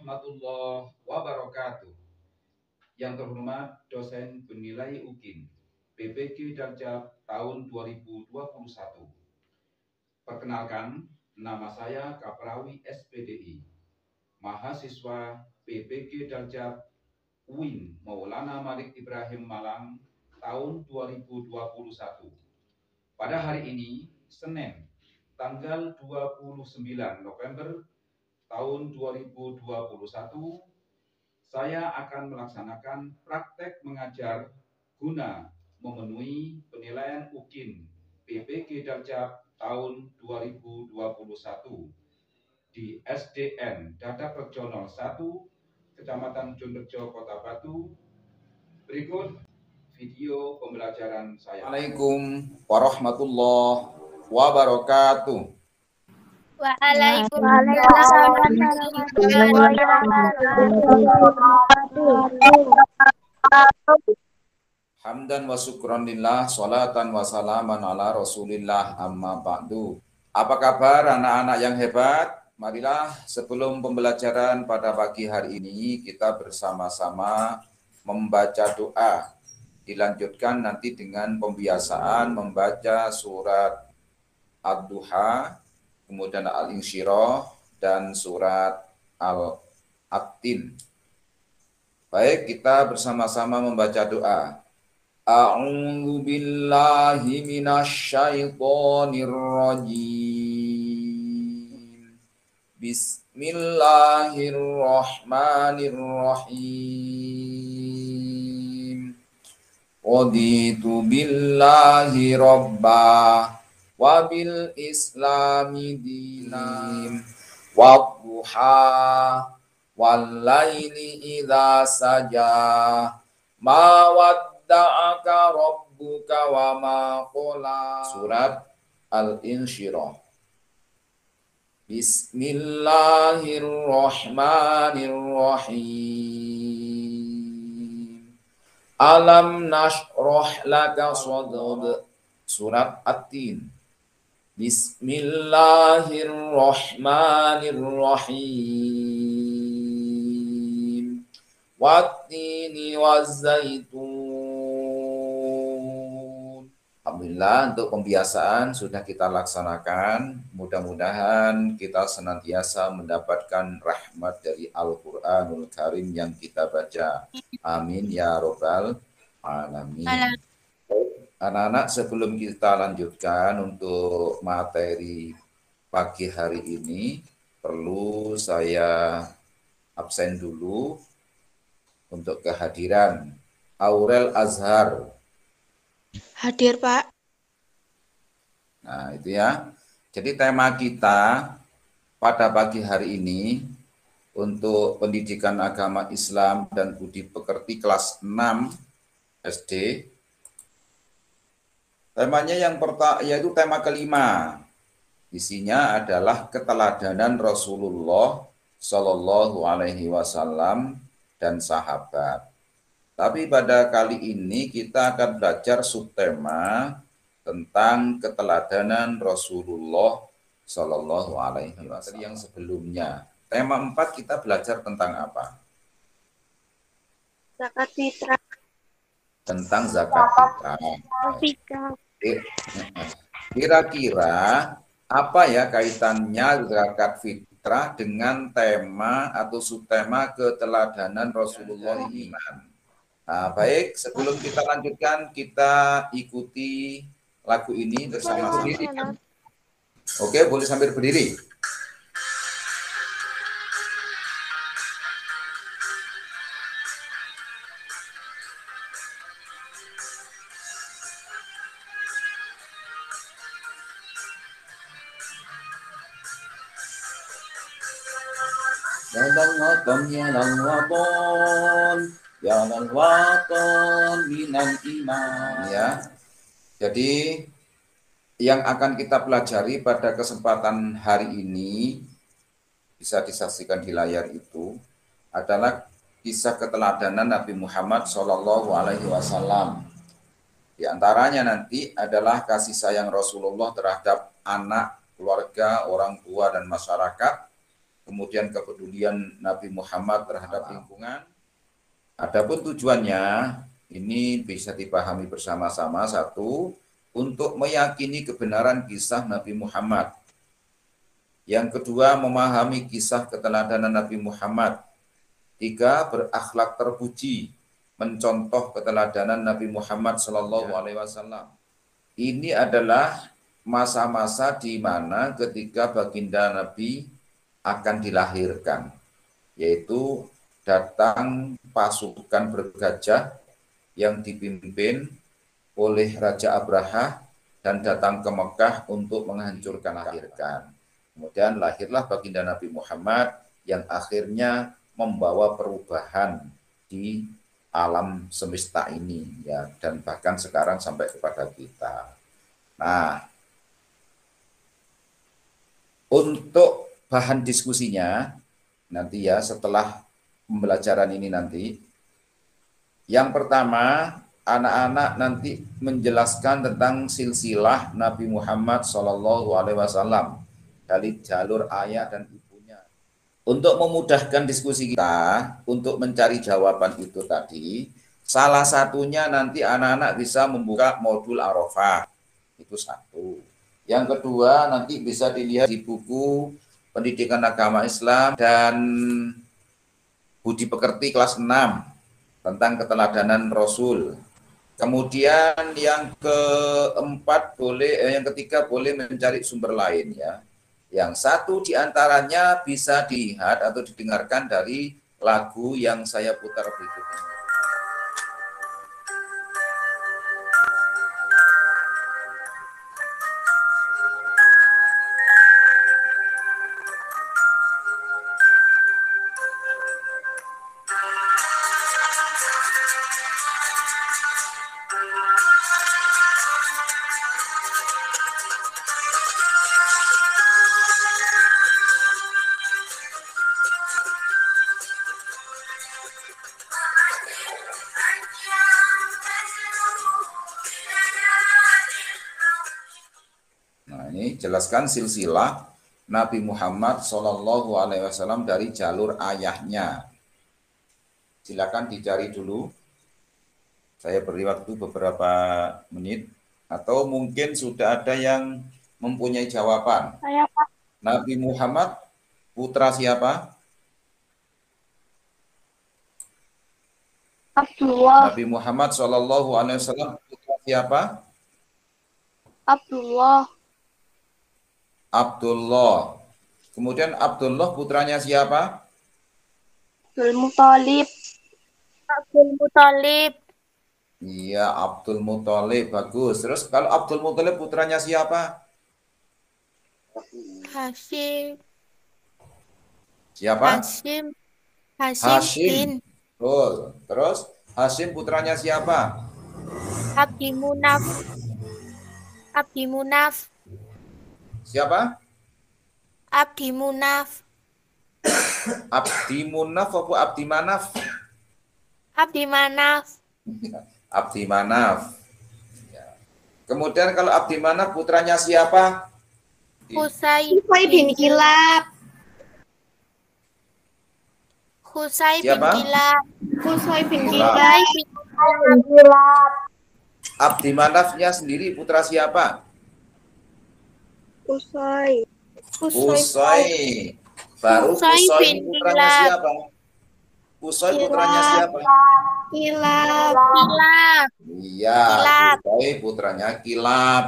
warahmatullahi wabarakatuh. Yang terhormat dosen penilai UKIN PPG Darjab tahun 2021. Perkenalkan, nama saya Kaprawi SPDI, mahasiswa PPG Darjab UIN Maulana Malik Ibrahim Malang tahun 2021. Pada hari ini, Senin, tanggal 29 November tahun 2021, saya akan melaksanakan praktek mengajar guna memenuhi penilaian UKIN PPG Darjab tahun 2021 di SDN Dadap Rejo 01, Kecamatan Jonrejo, Kota Batu. Berikut video pembelajaran saya. Assalamualaikum warahmatullahi wabarakatuh. Waalaikumsalam warahmatullahi wabarakatuh. Hamdan wa syukran lillah, sholatan wa salaman ala rasulillah, amma ba'du. Apa kabar anak-anak yang hebat? Marilah sebelum pembelajaran pada pagi hari ini kita bersama-sama membaca doa. Dilanjutkan nanti dengan pembiasaan membaca surat Ad-Duha, kemudian Al-Insyirah, dan surat Al-Attin. Baik, kita bersama-sama membaca doa. A'udzu billahi minasyaitonir rajim. Bismillahirrahmanirrahim. Raditu billahi rabba wa bil islami dinan wa duha wal laili idza saja ma wadda'aka rabbuka wa ma qala. Surat Al-Insyirah. Bismillahirrahmanirrahim. Alam nashrah laka sadrak. Surat At-Tin. Bismillahirrahmanirrahim. Wattini wazzaitun. Alhamdulillah, untuk pembiasaan sudah kita laksanakan. Mudah-mudahan kita senantiasa mendapatkan rahmat dari Al-Quranul Karim yang kita baca. Amin ya robbal alamin. Anak-anak, sebelum kita lanjutkan untuk materi pagi hari ini, perlu saya absen dulu untuk kehadiran Aurel Azhar. Hadir, Pak. Nah, itu ya. Jadi tema kita pada pagi hari ini untuk pendidikan agama Islam dan budi pekerti kelas 6 SD. Temanya yang pertama yaitu tema kelima. Isinya adalah keteladanan Rasulullah Shallallahu Alaihi Wasallam dan sahabat. Tapi pada kali ini kita akan belajar subtema tentang keteladanan Rasulullah Shallallahu Alaihi Wasallam. Yang sebelumnya, tema 4 kita belajar tentang apa? Zakat fitrah. Tentang zakat fitrah. Kira-kira apa ya kaitannya zakat fitrah dengan tema atau subtema keteladanan Rasulullah ini? Nah, baik, sebelum kita lanjutkan, kita ikuti lagu ini bersama-sama. Oke, boleh sambil berdiri. Ya. Jadi yang akan kita pelajari pada kesempatan hari ini bisa disaksikan di layar itu adalah kisah keteladanan Nabi Muhammad Shallallahu Alaihi Wasallam. Di antaranya nanti adalah kasih sayang Rasulullah terhadap anak, keluarga, orang tua, dan masyarakat. kemudian kepedulian Nabi Muhammad terhadap lingkungan. Adapun tujuannya ini bisa dipahami bersama-sama. Satu, untuk meyakini kebenaran kisah Nabi Muhammad. Yang kedua, memahami kisah keteladanan Nabi Muhammad. Tiga, berakhlak terpuji, mencontoh keteladanan Nabi Muhammad Shallallahu Alaihi Wasallam. Ini adalah masa-masa di mana ketika baginda Nabi akan dilahirkan, yaitu datang pasukan bergajah yang dipimpin oleh Raja Abraha dan datang ke Mekah untuk menghancurkan lahirkan. Kemudian lahirlah baginda Nabi Muhammad yang akhirnya membawa perubahan di alam semesta ini ya, dan bahkan sekarang sampai kepada kita. Nah, untuk bahan diskusinya nanti ya setelah pembelajaran ini nanti, yang pertama anak-anak nanti menjelaskan tentang silsilah Nabi Muhammad Shallallahu Alaihi Wasallam dari jalur ayah dan ibunya. Untuk memudahkan diskusi kita untuk mencari jawaban itu tadi, salah satunya nanti anak-anak bisa membuka modul Arafah, itu satu. Yang kedua nanti bisa dilihat di buku Pendidikan Agama Islam dan Budi Pekerti kelas 6 tentang keteladanan Rasul. Kemudian yang ketiga boleh mencari sumber lain ya. Yang satu diantaranya bisa dilihat atau didengarkan dari lagu yang saya putar berikut ini. Jelaskan silsilah Nabi Muhammad Shallallahu Alaihi Wasallam dari jalur ayahnya. Silakan dicari dulu. Saya beri waktu beberapa menit. Atau mungkin sudah ada yang mempunyai jawaban. Saya, Pak. Nabi Muhammad putra siapa? Abdullah. Nabi Muhammad Shallallahu Alaihi Wasallam putra siapa? Abdullah. Abdullah. Kemudian Abdullah putranya siapa? Abdul Muthalib. Abdul Muthalib. Iya, Abdul Muthalib. Bagus. Terus kalau Abdul Muthalib putranya siapa? Hashim. Siapa? Hashim. Hashim. Betul. Terus Hashim putranya siapa? Abdi Munaf. Abdi Munaf. Siapa? Abdi Munaf. Abdi Munaf apa Abdi Manaf? Abdi Manaf. Abdi Manaf. Ya. Kemudian kalau Abdi Manaf putranya siapa? Husay bin Kilab. Husay bin Siapa? Kilab. Husay bin Kilab. Husay bin Kilab. Abdi Manafnya sendiri putra siapa? Usai. Usai. Baru Usai Usai bin putranya Kilab. siapa? Usai putranya siapa? Kilab. Kilab. Iya, Kilab. Usai putranya Kilab.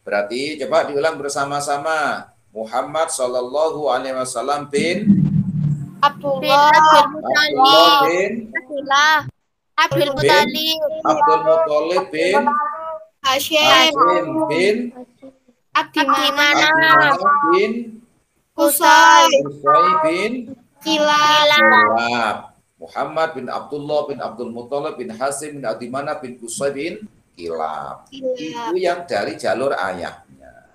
Berarti coba diulang bersama-sama. Muhammad Shallallahu Alaihi Wasallam bin Abdullah. Abdul Abdullah Muthalib. bin Abdullah. Abdul Muthalib. Abdul Muthalib bin Hashim. Hashim bin Abdi Abdi Manaf. Abdi Manaf. Manaf bin Usai. Usai bin Kilab. Kilab. Muhammad bin Abdullah bin Abdul Muthalib bin Hashim bin Abdi Manaf bin Usai bin Kilab. Itu yang dari jalur ayahnya.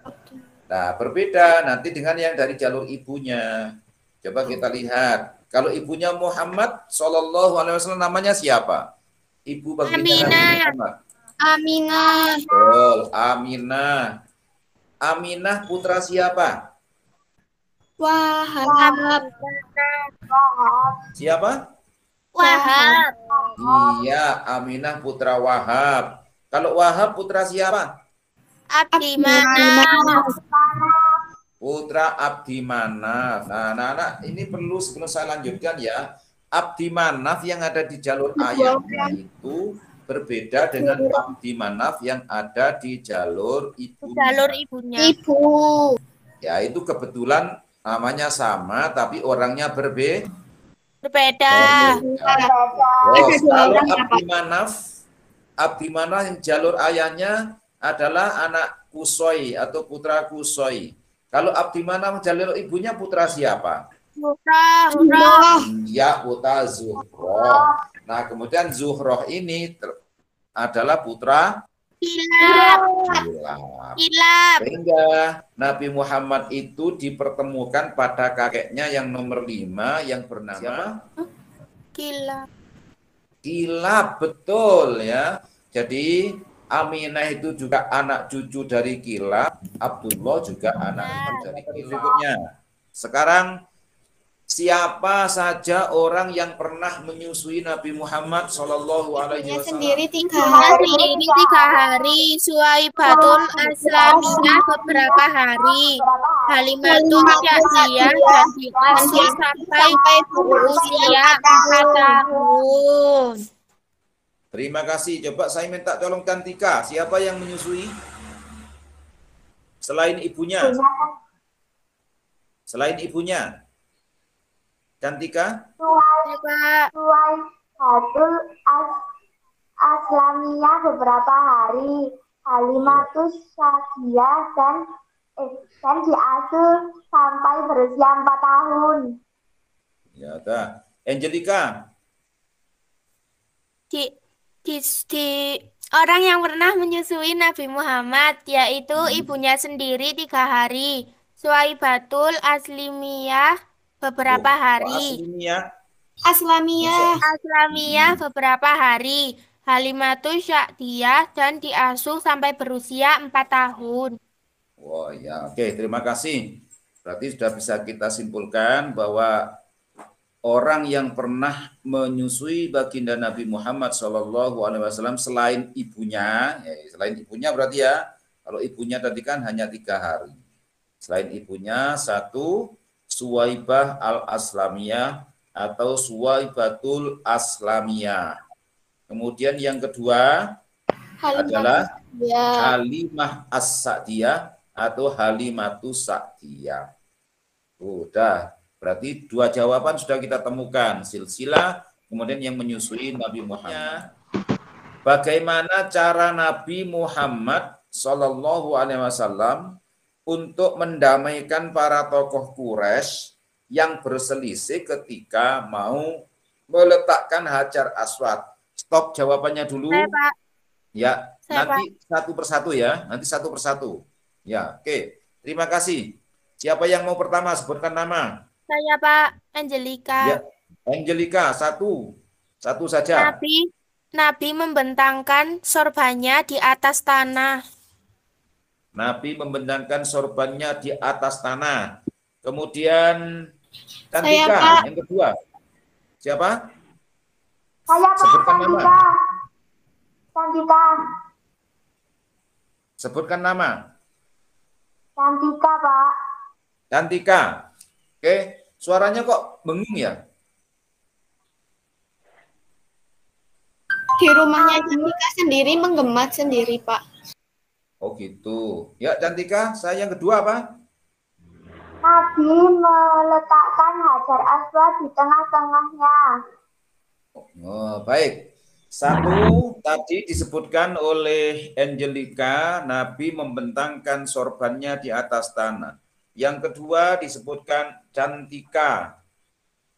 Nah, berbeda nanti dengan yang dari jalur ibunya. Coba kita lihat. Kalau ibunya Muhammad Shallallahu Alaihi Wasallam namanya siapa? Ibu baginda Nabi Muhammad. Aminah. Betul, Aminah. Aminah putra siapa? Wahab. Siapa? Wahab. Iya, Aminah putra Wahab. Kalau Wahab putra siapa? Abdi Manaf. Putra Abdi Manaf. Nah, anak-anak ini perlu sebelum saya lanjutkan ya. Abdi Manaf yang ada di jalur ayahnya itu berbeda dengan Abdi Manaf yang ada di jalur ibunya. Jalur ibunya. Ibu. Ya, itu kebetulan namanya sama tapi orangnya berbeda. Berbeda. Terus kalau Abdi Manaf yang jalur ayahnya adalah anak Kusoi atau putra Kusoi. Kalau Abdi Manaf jalur ibunya putra siapa? Putra. Ya, putra Zuhroh. Nah, kemudian Zuhroh ini adalah putra Kilab. Kilab. Kilab. Sehingga Nabi Muhammad itu dipertemukan pada kakeknya yang nomor 5 yang bernama siapa? Kilab. Kilab, betul ya. Jadi Aminah itu juga anak cucu dari Kilab, Abdullah juga anak cucu dari Kilab. Berikutnya, sekarang siapa saja orang yang pernah menyusui Nabi Muhammad Shallallahu Alaihi Wasallam? Sendiri 3 hari. Sendiri 3 hari. Suwaibatul Aslamiyah beberapa hari. Halimatul Syadiyah dan diasuh sampai berusia 4 tahun. Terima kasih. Coba saya minta tolong Cantika. Siapa yang menyusui? Selain ibunya. Selain ibunya. Cantika? Suwaibatul Aslamiyah beberapa hari. Halimatus Syadiyah dan diasuh sampai berusia 4 tahun. Ya, dah. Angelica? Di orang yang pernah menyusui Nabi Muhammad, yaitu ibunya sendiri 3 hari. Suwaibatul Aslimiyah beberapa hari. Aslamiyah beberapa hari. Halimatul Syadiyah dan diasuh sampai berusia 4 tahun. Wah, ya, oke, terima kasih. Berarti sudah bisa kita simpulkan bahwa orang yang pernah menyusui baginda Nabi Muhammad SAW selain ibunya, selain ibunya berarti ya, kalau ibunya tadi kan hanya 3 hari. Selain ibunya, 1 Suwaibah al-Aslamiyah atau Suwaibatul Aslamiyah. Kemudian yang kedua adalah Halimah As-Sa'diyah atau Halimatus Sa'diyah. Udah. Berarti 2 jawaban sudah kita temukan. Silsilah, kemudian yang menyusui Nabi Muhammad. Bagaimana cara Nabi Muhammad Sallallahu Alaihi Wasallam untuk mendamaikan para tokoh Quraisy yang berselisih ketika mau meletakkan Hajar Aswad? Stop jawabannya dulu. Ya, nanti satu persatu ya. Nanti satu persatu. Ya, oke. Terima kasih. Siapa yang mau pertama? Sebutkan nama. Saya Pak Angelica. Ya, Angelica, satu saja. Nabi membentangkan sorbannya di atas tanah. Nabi membentangkan sorbannya di atas tanah. Kemudian Cantika, yang kedua. Siapa? Saya Pak, Sebutkan nama. Cantika. Sebutkan nama. Cantika, Pak. Cantika. Oke, suaranya kok bengong ya? Di rumahnya Cantika sendiri menggemat sendiri, Pak. Oh gitu. Ya, Cantika, saya yang kedua apa? Nabi meletakkan Hajar Aswad di tengah-tengahnya. Oh, baik. 1 tadi disebutkan oleh Angelica, Nabi membentangkan sorbannya di atas tanah. Yang kedua disebutkan Cantika,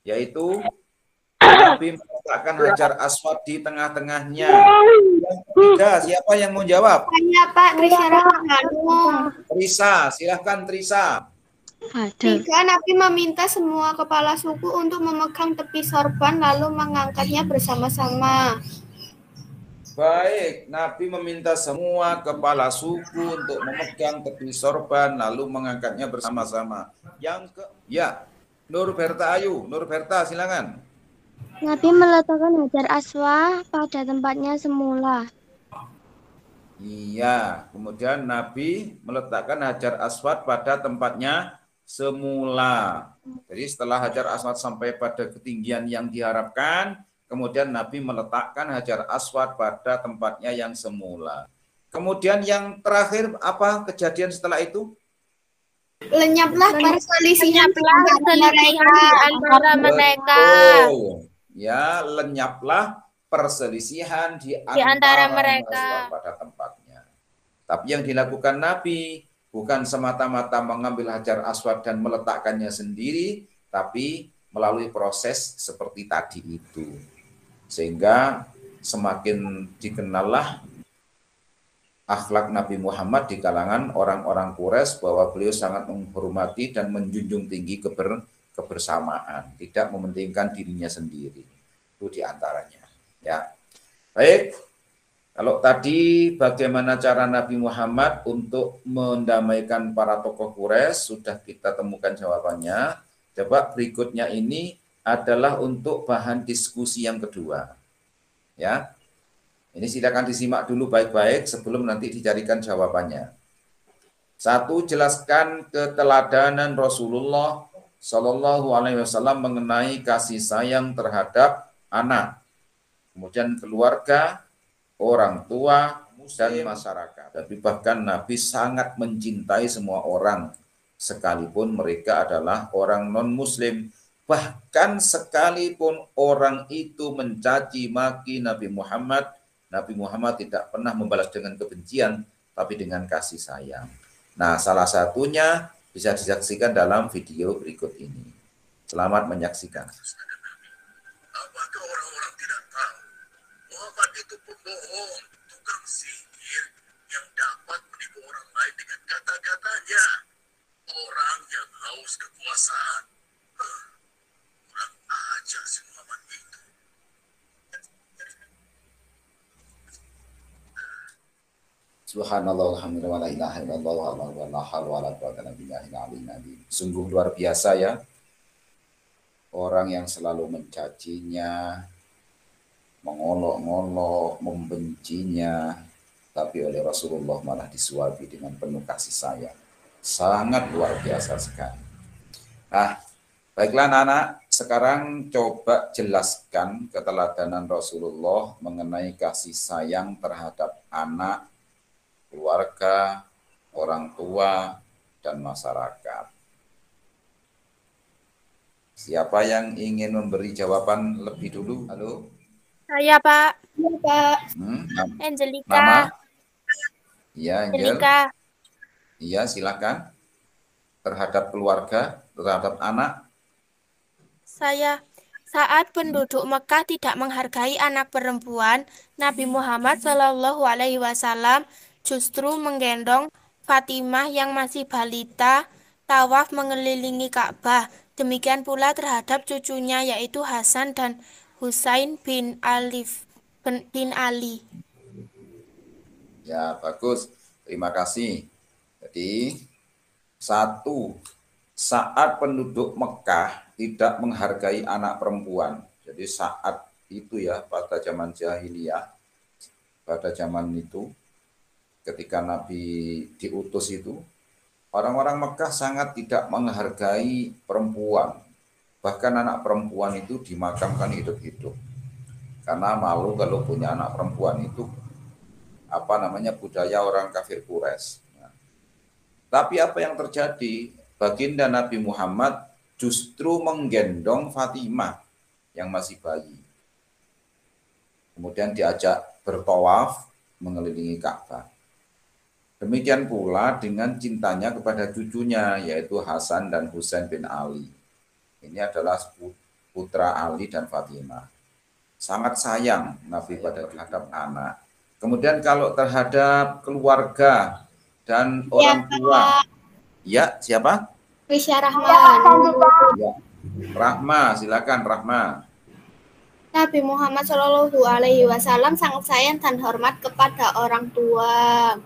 yaitu Nabi meletakkan Hajar Aswad di tengah-tengahnya. Yang ketiga, siapa yang mau jawab? Saya Pak Trisa, silahkan Trisa. 3, Nabi meminta semua kepala suku untuk memegang tepi sorban lalu mengangkatnya bersama-sama. Baik, Nabi meminta semua kepala suku untuk memegang tepi sorban lalu mengangkatnya bersama-sama. Ya, Nur Berta Ayu, Nur Berta silakan. Nabi meletakkan Hajar Aswad pada tempatnya semula. Iya, kemudian Nabi meletakkan Hajar Aswad pada tempatnya semula. Jadi setelah Hajar Aswad sampai pada ketinggian yang diharapkan, kemudian Nabi meletakkan Hajar Aswad pada tempatnya yang semula. Kemudian yang terakhir apa kejadian setelah itu? Lenyaplah perselisihan antara mereka. Betul. Ya, lenyaplah perselisihan di antara antara mereka pada tempatnya. Tapi yang dilakukan Nabi bukan semata-mata mengambil Hajar Aswad dan meletakkannya sendiri, tapi melalui proses seperti tadi itu. Sehingga semakin dikenallah akhlak Nabi Muhammad di kalangan orang-orang Quraisy bahwa beliau sangat menghormati dan menjunjung tinggi kebersamaan, tidak mementingkan dirinya sendiri. Itu diantaranya. Ya, baik. Kalau tadi bagaimana cara Nabi Muhammad untuk mendamaikan para tokoh Quraisy sudah kita temukan jawabannya. Coba berikutnya ini adalah untuk bahan diskusi yang kedua. Ya. Ini silakan disimak dulu baik-baik sebelum nanti dicarikan jawabannya. 1. Jelaskan keteladanan Rasulullah Shallallahu Alaihi Wasallam mengenai kasih sayang terhadap anak, kemudian keluarga, orang tua, dan masyarakat. Tapi bahkan Nabi sangat mencintai semua orang, sekalipun mereka adalah orang non-Muslim. Bahkan sekalipun orang itu mencaci maki Nabi Muhammad tidak pernah membalas dengan kebencian, tapi dengan kasih sayang. Nah, salah satunya bisa disaksikan dalam video berikut ini. Selamat menyaksikan. Apakah orang-orang tidak tahu Muhammad itu pembohong, tukang sihir yang dapat menipu orang lain dengan kata-katanya? Orang yang haus kekuasaan. Kurang ajar si Muhammad itu. Subhanallah, alhamdulillah, la ilaha illallah, la haula wala quwwata illa billahil aliyyil azim. Sungguh luar biasa ya. Orang yang selalu mencacinya, mengolok-ngolok, membencinya, tapi oleh Rasulullah malah disuapi dengan penuh kasih sayang. Sangat luar biasa sekali. Nah, baiklah anak-anak, sekarang coba jelaskan keteladanan Rasulullah mengenai kasih sayang terhadap anak, keluarga, orang tua, dan masyarakat. Siapa yang ingin memberi jawaban lebih dulu? Halo? Saya, Pak. Ya, Pak. Angelika. Nama? Iya, Angel. Angelika. Iya, silakan. Terhadap keluarga, terhadap anak. Saya. Saat penduduk Mekah tidak menghargai anak perempuan, Nabi Muhammad Shallallahu Alaihi Wasallam justru menggendong Fatimah yang masih balita tawaf mengelilingi Ka'bah. Demikian pula terhadap cucunya yaitu Hasan dan Husain bin Ali. Ya, bagus. Terima kasih. Jadi, 1. Saat penduduk Mekah tidak menghargai anak perempuan. Jadi saat itu ya, pada zaman jahiliyah, pada zaman itu, ketika Nabi diutus itu, orang-orang Mekah sangat tidak menghargai perempuan. Bahkan anak perempuan itu dimakamkan hidup-hidup. Karena malu kalau punya anak perempuan itu, budaya orang kafir Quraisy. Tapi apa yang terjadi? Baginda Nabi Muhammad justru menggendong Fatimah yang masih bayi. Kemudian diajak bertawaf mengelilingi Ka'bah. Demikian pula dengan cintanya kepada cucunya yaitu Hasan dan Husain bin Ali. Ini adalah putra Ali dan Fatimah. Sangat sayang Nabi pada terhadap anak. Kemudian kalau terhadap keluarga dan orang tua. Ya, siapa? Risha Ya, Rahman. lanjutkan. Ya. Rahma, silakan Rahma. Nabi Muhammad Shallallahu Alaihi Wasallam sangat sayang dan hormat kepada orang tua.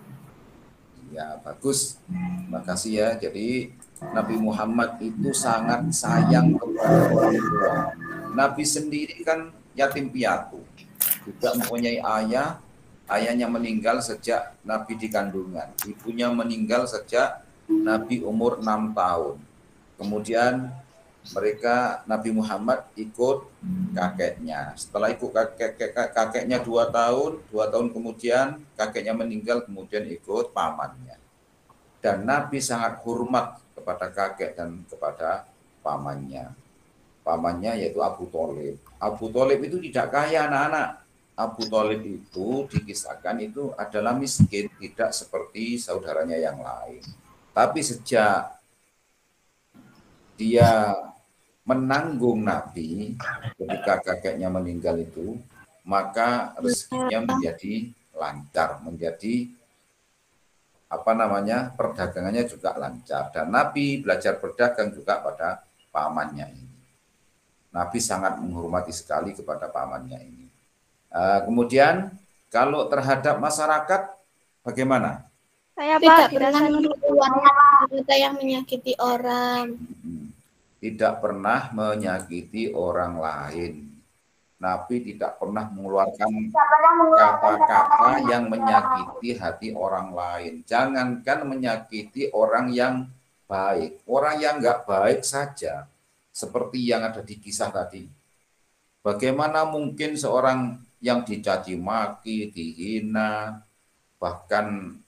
Ya, bagus. Terima kasih ya. Jadi Nabi Muhammad itu sangat sayang kepada orang tua. Nabi sendiri kan yatim piatu, tidak mempunyai ayah. Ayahnya meninggal sejak Nabi di kandungan. Ibunya meninggal sejak Nabi umur 6 tahun. Kemudian Nabi Muhammad ikut kakeknya. Setelah ikut kakeknya 2 tahun, 2 tahun kemudian kakeknya meninggal, kemudian ikut pamannya. Dan Nabi sangat hormat kepada kakek dan kepada pamannya. Pamannya yaitu Abu Thalib. Abu Thalib itu tidak kaya anak-anak. Abu Thalib itu dikisahkan itu adalah miskin, tidak seperti saudaranya yang lain. Tapi sejak dia menanggung Nabi ketika kakeknya meninggal itu, maka rezekinya menjadi lancar, menjadi perdagangannya juga lancar. Dan Nabi belajar berdagang juga pada pamannya ini. Nabi sangat menghormati sekali kepada pamannya ini. Kemudian kalau terhadap masyarakat bagaimana? Saya Tidak Pak pernah mengeluarkan kata yang menyakiti orang. Tidak pernah menyakiti orang lain. Nabi tidak pernah mengeluarkan kata-kata yang menyakiti hati orang lain. Jangankan menyakiti orang yang baik, orang yang nggak baik saja, seperti yang ada di kisah tadi. Bagaimana mungkin seorang yang dicaci maki, dihina, bahkan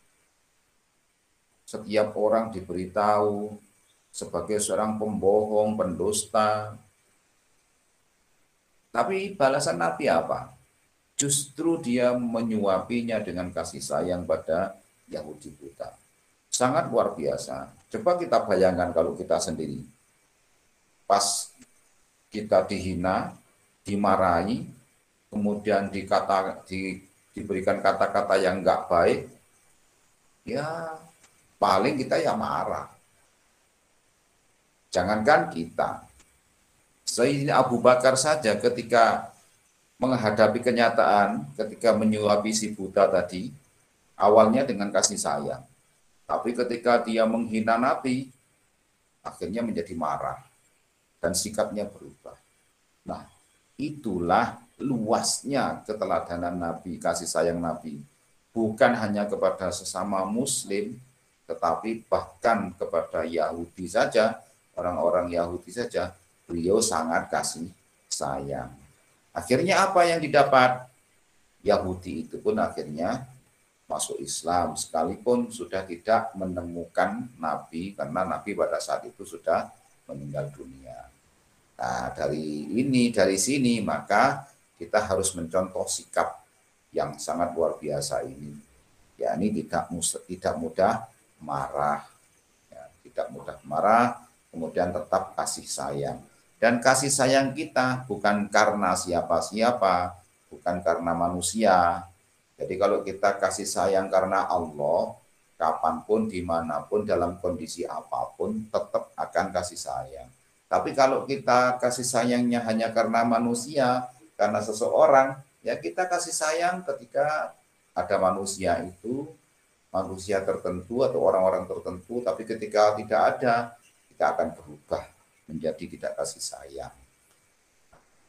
setiap orang diberitahu sebagai seorang pembohong, pendusta. Tapi balasan Nabi apa? Justru dia menyuapinya dengan kasih sayang pada Yahudi buta. Sangat luar biasa. Coba kita bayangkan kalau kita sendiri. Pas kita dihina, dimarahi, kemudian diberikan kata-kata yang enggak baik, ya paling kita ya marah. Jangankan kita, Sayyidina Abu Bakar saja ketika menghadapi kenyataan, ketika menyuapi si buta tadi, awalnya dengan kasih sayang. Tapi ketika dia menghina Nabi, akhirnya menjadi marah dan sikapnya berubah. Nah, itulah luasnya keteladanan Nabi, kasih sayang Nabi. Bukan hanya kepada sesama Muslim, tetapi bahkan kepada Yahudi saja, orang-orang Yahudi saja, beliau sangat kasih sayang. Akhirnya apa yang didapat? Yahudi itu pun akhirnya masuk Islam, sekalipun sudah tidak menemukan Nabi, karena Nabi pada saat itu sudah meninggal dunia. Nah, dari sini maka kita harus mencontoh sikap yang sangat luar biasa ini. Ya, ini tidak mudah marah. Ya, tidak mudah marah, kemudian tetap kasih sayang. Dan kasih sayang kita bukan karena siapa-siapa, bukan karena manusia. Jadi kalau kita kasih sayang karena Allah, kapanpun, dimanapun, dalam kondisi apapun, tetap akan kasih sayang. Tapi kalau kita kasih sayangnya hanya karena manusia, karena seseorang, ya kita kasih sayang ketika ada manusia itu, manusia tertentu atau orang-orang tertentu, tapi ketika tidak ada, kita akan berubah menjadi tidak kasih sayang.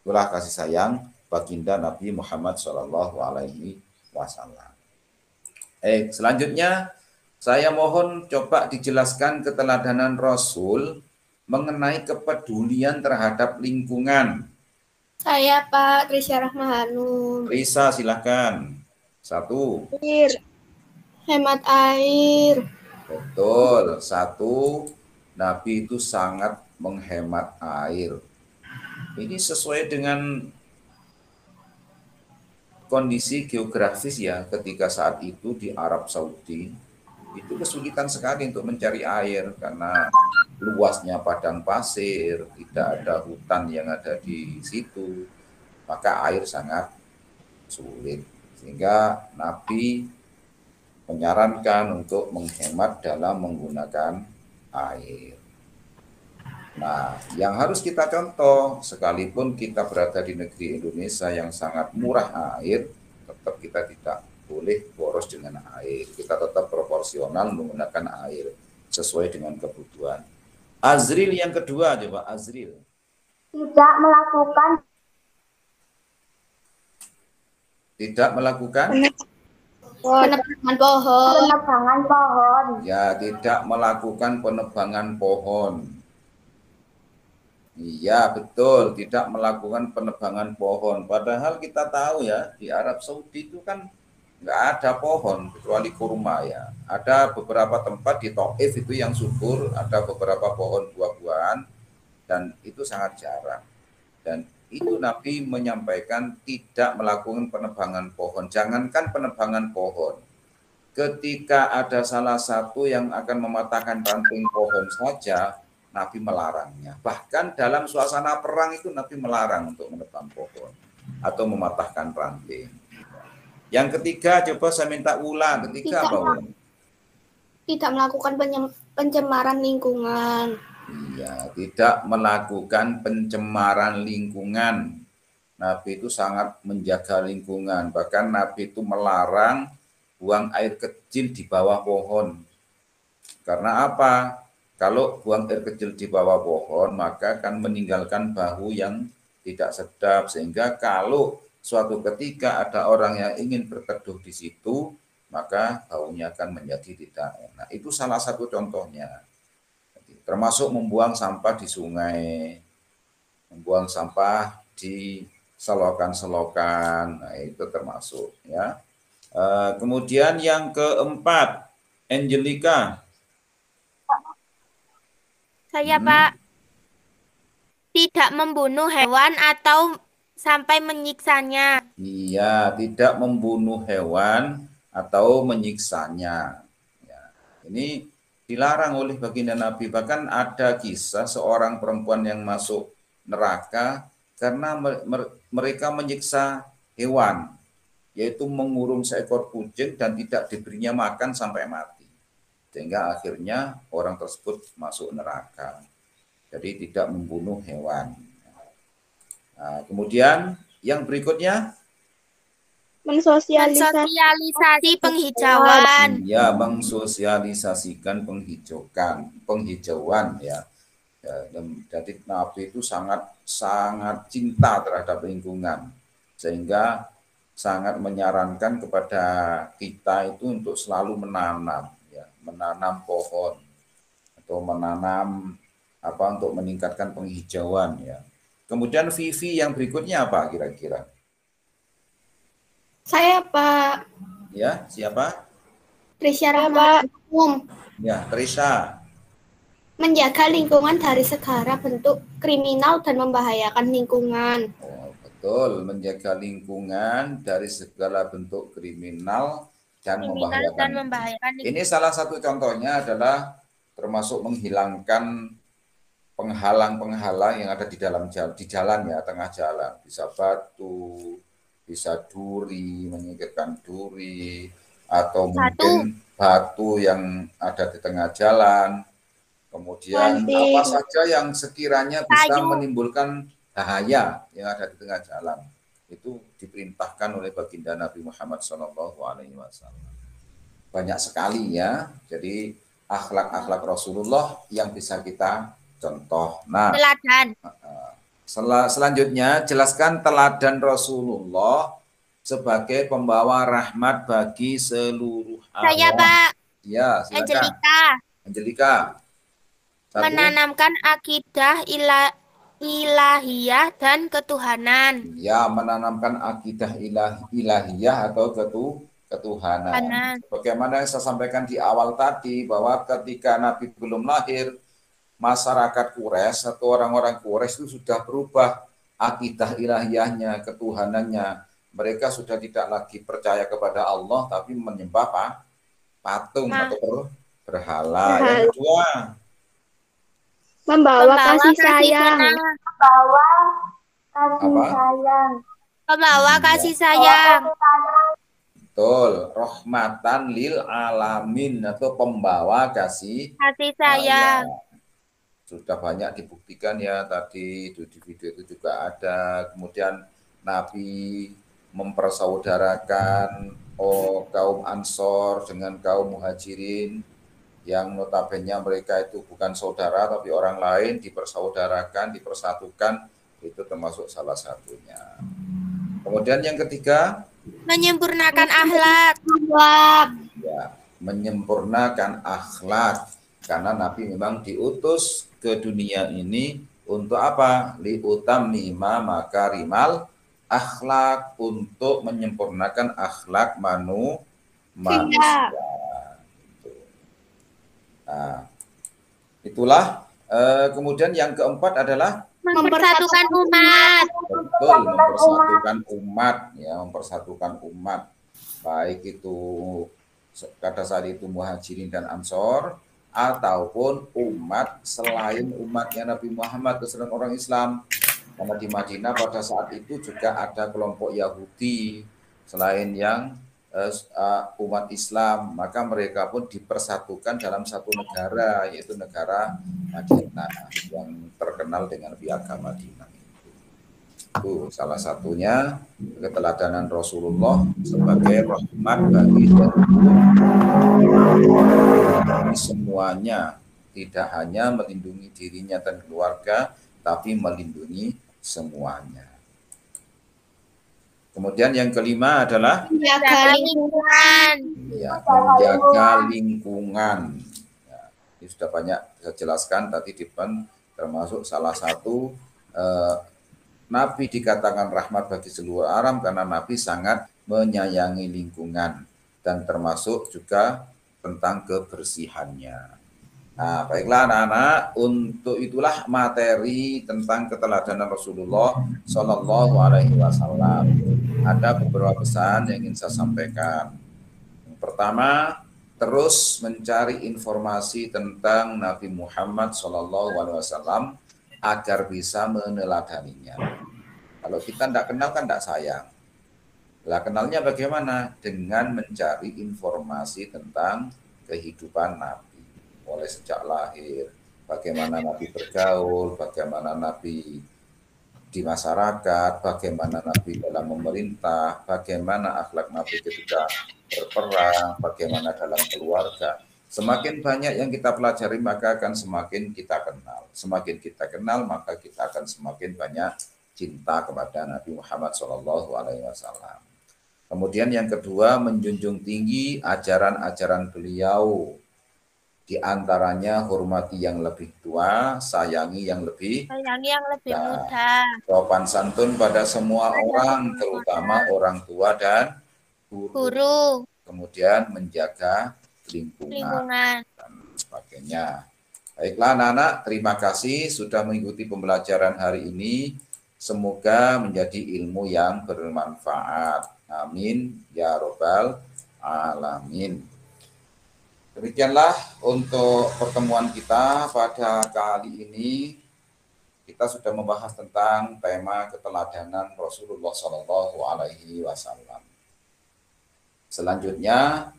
Itulah kasih sayang baginda Nabi Muhammad SAW. Selanjutnya, saya mohon coba dijelaskan keteladanan Rasul mengenai kepedulian terhadap lingkungan. Saya Pak Trisya Rahmahanum. Risa, silakan. 1. Hemat air. Betul. 1. Nabi itu sangat menghemat air. Ini sesuai dengan kondisi geografis ya, ketika saat itu di Arab Saudi itu kesulitan sekali untuk mencari air karena luasnya padang pasir, tidak ada hutan yang ada di situ, maka air sangat sulit. Sehingga Nabi menyarankan untuk menghemat dalam menggunakan air. Nah, yang harus kita contoh, sekalipun kita berada di negeri Indonesia yang sangat murah air, tetap kita tidak boleh boros dengan air. Kita tetap proporsional menggunakan air sesuai dengan kebutuhan. Azril yang kedua, coba Azril. Tidak melakukan Penebangan pohon. penebangan pohon. Ya, tidak melakukan penebangan pohon. Iya, betul, tidak melakukan penebangan pohon. Padahal kita tahu ya, di Arab Saudi itu kan nggak ada pohon kecuali kurma ya. Ada beberapa tempat di Taif itu yang subur, ada beberapa pohon buah-buahan, dan itu sangat jarang. Dan itu Nabi menyampaikan tidak melakukan penebangan pohon. Jangankan penebangan pohon, ketika ada salah satu yang akan mematahkan ranting pohon saja, Nabi melarangnya. Bahkan dalam suasana perang itu Nabi melarang untuk menebang pohon atau mematahkan ranting. Yang ketiga, coba saya minta ulang. Ketiga apa, Ula? Tidak melakukan pencemaran lingkungan. Iya, tidak melakukan pencemaran lingkungan. Nabi itu sangat menjaga lingkungan. Bahkan Nabi itu melarang buang air kecil di bawah pohon. Karena apa? Kalau buang air kecil di bawah pohon, maka akan meninggalkan bau yang tidak sedap. Sehingga kalau suatu ketika ada orang yang ingin berteduh di situ, maka baunya akan menjadi tidak enak. Itu salah satu contohnya. Termasuk membuang sampah di sungai, membuang sampah di selokan-selokan, nah itu termasuk ya. Kemudian yang keempat, Angelica. Saya, Pak, tidak membunuh hewan atau sampai menyiksanya. Iya, tidak membunuh hewan atau menyiksanya. Ya, ini dilarang oleh baginda Nabi. Bahkan ada kisah seorang perempuan yang masuk neraka karena mereka menyiksa hewan, yaitu mengurung seekor kucing dan tidak diberinya makan sampai mati. Sehingga akhirnya orang tersebut masuk neraka. Jadi tidak membunuh hewan. Nah, kemudian yang berikutnya, Mensosialisasi penghijauan. ya, mensosialisasikan penghijauan ya. Jadi Nabi itu sangat cinta terhadap lingkungan, sehingga sangat menyarankan kepada kita itu untuk selalu menanam ya, menanam pohon atau menanam untuk meningkatkan penghijauan ya. Kemudian Vivi yang berikutnya apa kira-kira? Saya, Pak. Ya, siapa? Trisha Rahmatum. Ya, Trisha. Menjaga lingkungan dari segala bentuk kriminal dan membahayakan lingkungan. Oh, betul, menjaga lingkungan dari segala bentuk kriminal dan membahayakan. Ini salah satu contohnya adalah termasuk menghilangkan penghalang-penghalang yang ada di jalan ya, tengah jalan. Bisa batu, bisa duri, menyingkirkan duri, atau mungkin batu yang ada di tengah jalan. Kemudian apa saja yang sekiranya bisa menimbulkan bahaya yang ada di tengah jalan, itu diperintahkan oleh baginda Nabi Muhammad SAW. Banyak sekali ya. Jadi akhlak-akhlak Rasulullah yang bisa kita contoh. Nah, teladan. Selanjutnya jelaskan teladan Rasulullah sebagai pembawa rahmat bagi seluruh alam. Saya, Pak. Ya, silakan. Angelica. Menanamkan akidah ilahiyah dan ketuhanan. Ya, menanamkan akidah ilahiyah atau ketuhanan. Bagaimana yang saya sampaikan di awal tadi, bahwa ketika Nabi belum lahir, masyarakat Quraisy atau orang-orang Quraisy itu sudah berubah akidah ilahiyahnya, ketuhanannya. Mereka sudah tidak lagi percaya kepada Allah, tapi menyembah patung atau berhala. Yang kedua, membawa kasih sayang. Membawa kasih sayang. Betul, rahmatan lil alamin atau pembawa kasih sayang. sudah banyak dibuktikan ya tadi di video itu juga ada. Kemudian Nabi mempersaudarakan kaum Ansor dengan kaum Muhajirin yang notabene mereka itu bukan saudara tapi orang lain, dipersaudarakan, dipersatukan, itu termasuk salah satunya. Kemudian yang ketiga, menyempurnakan akhlak. Ya, menyempurnakan akhlak, karena Nabi memang diutus ke dunia ini untuk apa? Liutamima makarimal akhlak, untuk menyempurnakan akhlak manusia. Nah, itulah. Kemudian yang keempat adalah Mempersatukan umat. betul, mempersatukan umat, ya, mempersatukan umat. Baik itu pada saat itu Muhajirin dan Ansor, ataupun umat selain umatnya Nabi Muhammad beserta orang Islam. Karena di Madinah pada saat itu juga ada kelompok Yahudi selain yang umat Islam, maka mereka pun dipersatukan dalam satu negara, yaitu negara Madinah yang terkenal dengan Piagam Madinah. Itu salah satunya keteladanan Rasulullah sebagai rahmat bagi semuanya, tidak hanya melindungi dirinya dan keluarga, tapi melindungi semuanya. Kemudian yang kelima adalah Menjaga lingkungan. ya, menjaga lingkungan. Ya, ini sudah banyak saya jelaskan tadi di depan, termasuk salah satu Nabi dikatakan rahmat bagi seluruh alam karena Nabi sangat menyayangi lingkungan dan termasuk juga tentang kebersihannya. Nah, baiklah anak-anak, untuk itulah materi tentang keteladanan Rasulullah Shallallahu Alaihi Wasallam. Ada beberapa pesan yang ingin saya sampaikan. Yang pertama, terus mencari informasi tentang Nabi Muhammad Shallallahu Alaihi Wasallam agar bisa meneladaninya. Kalau kita tidak kenal kan tidak sayang. Lah kenalnya bagaimana? Dengan mencari informasi tentang kehidupan Nabi. Mulai sejak lahir, bagaimana Nabi bergaul, bagaimana Nabi di masyarakat, bagaimana Nabi dalam memerintah, bagaimana akhlak Nabi ketika berperang, bagaimana dalam keluarga. Semakin banyak yang kita pelajari, maka akan semakin kita kenal. Semakin kita kenal, maka kita akan semakin banyak cinta kepada Nabi Muhammad SAW. Kemudian yang kedua, menjunjung tinggi ajaran-ajaran beliau. Di antaranya hormati yang lebih tua, sayangi yang lebih muda. Sopan santun pada semua orang, terutama orang tua dan guru. Kemudian menjaga lingkungan dan sebagainya. Baiklah anak-anak, terima kasih sudah mengikuti pembelajaran hari ini. Semoga menjadi ilmu yang bermanfaat. Amin ya robbal alamin. Demikianlah untuk pertemuan kita pada kali ini. Kita sudah membahas tentang tema keteladanan Rasulullah Shallallahu Alaihi Wasallam. Selanjutnya,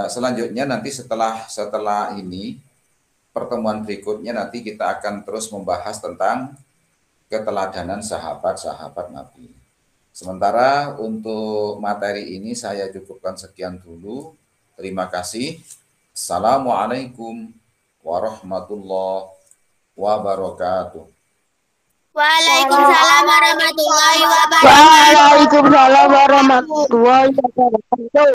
selanjutnya nanti setelah ini pertemuan berikutnya nanti kita akan terus membahas tentang keteladanan sahabat-sahabat Nabi. Sementara untuk materi ini saya cukupkan sekian dulu. Terima kasih. Assalamualaikum warahmatullahi wabarakatuh. Waalaikumsalam warahmatullahi wabarakatuh. Waalaikumsalam warahmatullahi wabarakatuh.